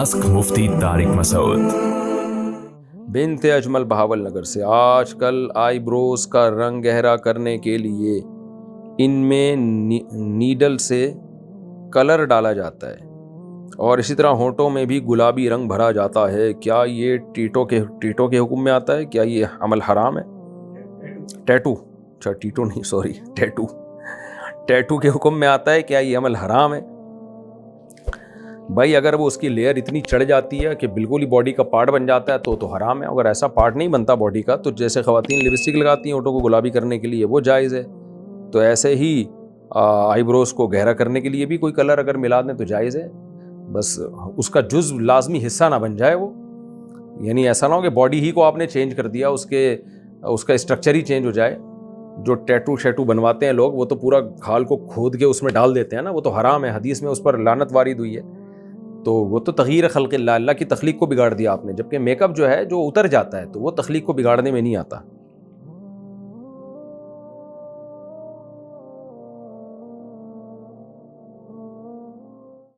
Ask مفتی طارق مسعود۔ بنت اجمل بہاول نگر سے، آج کل آئی بروز کا رنگ گہرا کرنے کے لیے ان میں نیڈل سے کلر ڈالا جاتا ہے اور اسی طرح ہونٹوں میں بھی گلابی رنگ بھرا جاتا ہے، کیا یہ ٹیٹو کے حکم میں آتا ہے؟ کیا یہ عمل حرام ہے؟ ٹیٹو، اچھا ٹیٹو نہیں، سوری، ٹیٹو کے حکم میں آتا ہے، کیا یہ عمل حرام ہے؟ بھائی اگر وہ اس کی لیئر اتنی چڑھ جاتی ہے کہ بالکل ہی باڈی کا پارٹ بن جاتا ہے تو حرام ہے۔ اگر ایسا پارٹ نہیں بنتا باڈی کا، تو جیسے خواتین لپسٹک لگاتی ہیں ہونٹوں کو گلابی کرنے کے لیے، وہ جائز ہے، تو ایسے ہی آئی بروز کو گہرا کرنے کے لیے بھی کوئی کلر اگر ملا دیں تو جائز ہے، بس اس کا جزء لازمی حصہ نہ بن جائے وہ، یعنی ایسا نہ ہو کہ باڈی ہی کو آپ نے چینج کر دیا، اس کا اسٹرکچر ہی چینج ہو جائے۔ جو ٹیٹو شیٹو بنواتے ہیں لوگ، وہ تو پورا کھال کو کھود کے اس میں ڈال دیتے ہیں نا، وہ تو حرام ہے، حدیث میں اس پر لعنت وارد ہوئی ہے، تو وہ تو تغییر خلق اللہ، اللہ کی تخلیق کو بگاڑ دیا آپ نے، جبکہ میک اپ جو ہے جو اتر جاتا ہے تو وہ تخلیق کو بگاڑنے میں نہیں آتا۔